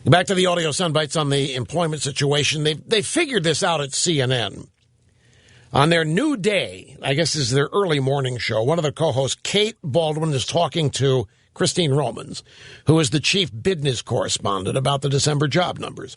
Back to the audio sound bites on the employment situation. They figured this out at CNN. On their new day, I guess this is their early morning show, one of the co-hosts, Kate Baldwin, is talking to Christine Romans, who is the chief business correspondent, about the December job numbers.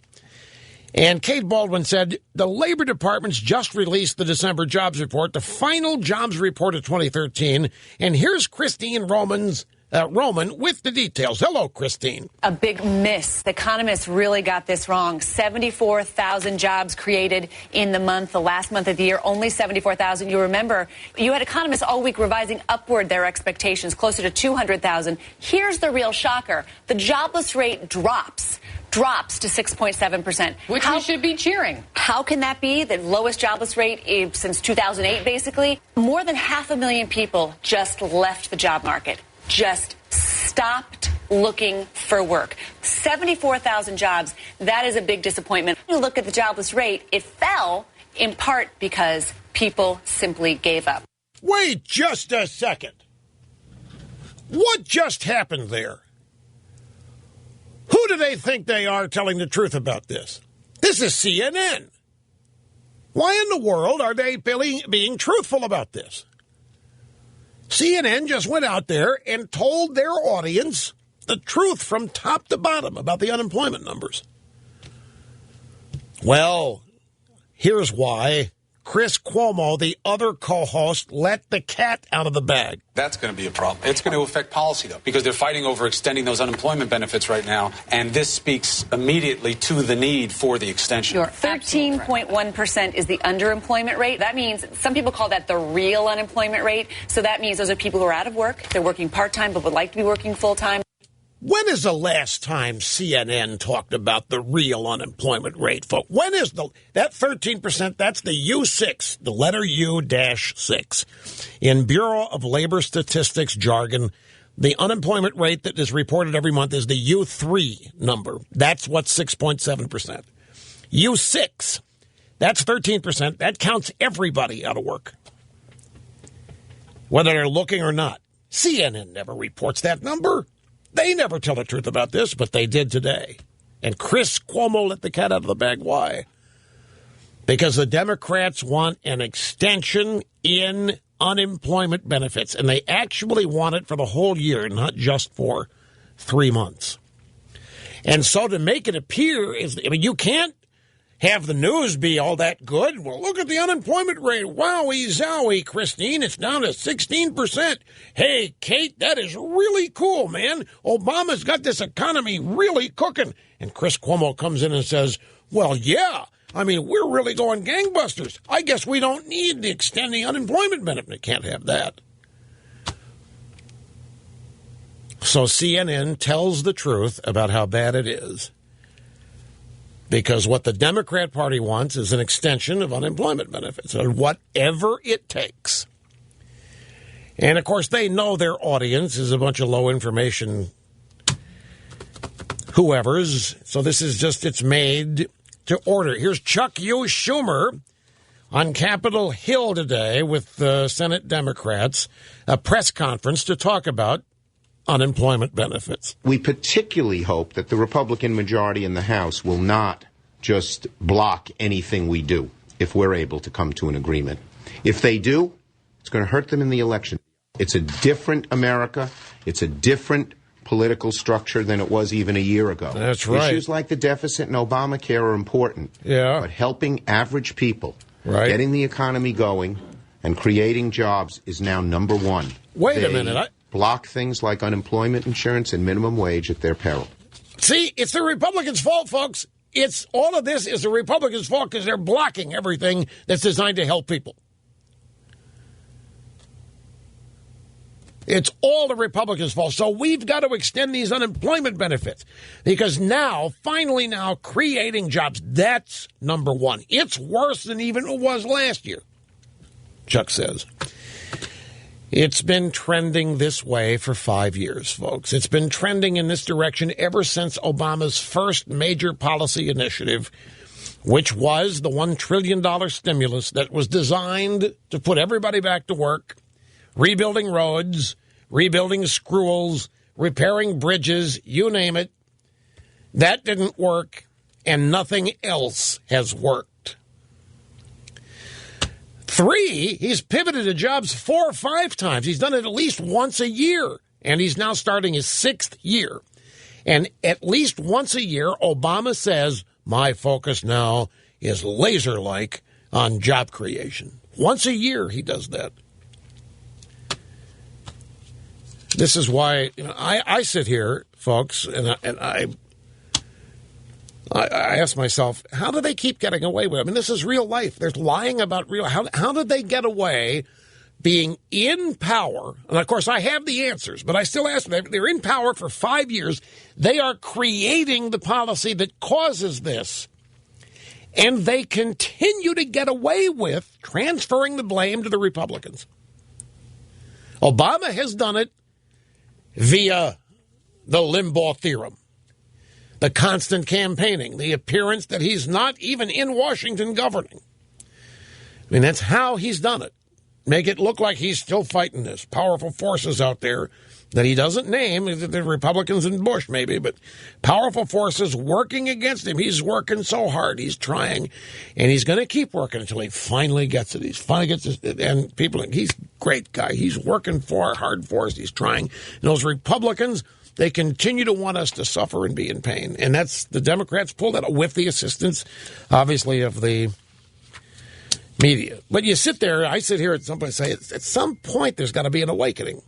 And Kate Baldwin said, the Labor Department's just released the December jobs report, the final jobs report of 2013. And here's Christine Roman with the details. Hello, Christine. A big miss. The economists really got this wrong. 74,000 jobs created in the last month of the year, only 74,000. You remember, you had economists all week revising upward their expectations, closer to 200,000. Here's the real shocker. The jobless rate drops to 6.7%. Which we should be cheering. How can that be? The lowest jobless rate since 2008, basically. More than 500,000 people just left the job market. Just stopped looking for work. 74,000 jobs. That is a big disappointment. When you look at the jobless rate, it fell in part because people simply gave up. Wait just a second. What just happened there? Who do they think they are telling the truth about this? This is CNN. Why in the world are they being truthful about this? CNN just went out there and told their audience the truth from top to bottom about the unemployment numbers. Well, here's why. Chris Cuomo, the other co-host, let the cat out of the bag. That's going to be a problem. It's going to affect policy, though, because they're fighting over extending those unemployment benefits right now, and this speaks immediately to the need for the extension. 13.1% is the underemployment rate. That means some people call that the real unemployment rate. So that means those are people who are out of work. They're working part-time but would like to be working full-time. When is the last time CNN talked about the real unemployment rate, folks? When is that 13%? That's the U6, the letter U-6. In Bureau of Labor Statistics jargon, the unemployment rate that is reported every month is the U3 number. That's what's 6.7%. U6, that's 13%. That counts everybody out of work, whether they're looking or not. CNN never reports that number. They never tell the truth about this, but they did today. And Chris Cuomo let the cat out of the bag. Why? Because the Democrats want an extension in unemployment benefits, and they actually want it for the whole year, not just for 3 months. And so to make it appear, you can't have the news be all that good. Well, look at the unemployment rate. Wowie zowie, Christine. It's down to 16%. Hey, Kate, that is really cool, man. Obama's got this economy really cooking. And Chris Cuomo comes in and says, well, yeah. We're really going gangbusters. I guess we don't need to extend the unemployment benefit. Can't have that. So CNN tells the truth about how bad it is. Because what the Democrat Party wants is an extension of unemployment benefits, or whatever it takes. And, of course, they know their audience is a bunch of low-information whoever's. So this is just, it's made to order. Here's Chuck Schumer on Capitol Hill today with the Senate Democrats, a press conference to talk about unemployment benefits. We particularly hope that the Republican majority in the House will not just block anything we do if we're able to come to an agreement. If they do, it's going to hurt them in the election. It's a different America. It's a different political structure than it was even a year ago. That's right. Issues like the deficit and Obamacare are important. Yeah. But helping average people, right, getting the economy going, and creating jobs is now number one. Wait a minute. Block things like unemployment insurance and minimum wage at their peril. See, it's the Republicans' fault, folks. All of this is the Republicans' fault because they're blocking everything that's designed to help people. It's all the Republicans' fault. So we've got to extend these unemployment benefits because finally now, creating jobs, that's number one. It's worse than even it was last year, Chuck says. It's been trending this way for 5 years, folks. It's been trending in this direction ever since Obama's first major policy initiative, which was the $1 trillion stimulus that was designed to put everybody back to work, rebuilding roads, rebuilding schools, repairing bridges, you name it. That didn't work, and nothing else has worked. 3, he's pivoted to jobs 4 or 5 times. He's done it at least once a year, and he's now starting his 6th year. And at least once a year, Obama says, my focus now is laser-like on job creation. Once a year, he does that. This is why I sit here, folks, and I ask myself, how do they keep getting away with it? I mean, this is real life. There's lying about real. How did they get away being in power? And, of course, I have the answers, but I still ask them. They're in power for 5 years. They are creating the policy that causes this. And they continue to get away with transferring the blame to the Republicans. Obama has done it via the Limbaugh theorem, the constant campaigning, the appearance that he's not even in Washington governing. I mean, that's how he's done it. Make it look like he's still fighting this. Powerful forces out there that he doesn't name, the Republicans and Bush maybe, but powerful forces working against him. He's working so hard. He's trying, and he's going to keep working until he finally gets it. He finally gets it, and people, he's a great guy. He's working hard for us. He's trying. And those Republicans, they continue to want us to suffer and be in pain. And that's the Democrats pull that with the assistance, obviously, of the media. But you sit there, I sit here at some point and say, at some point there's got to be an awakening.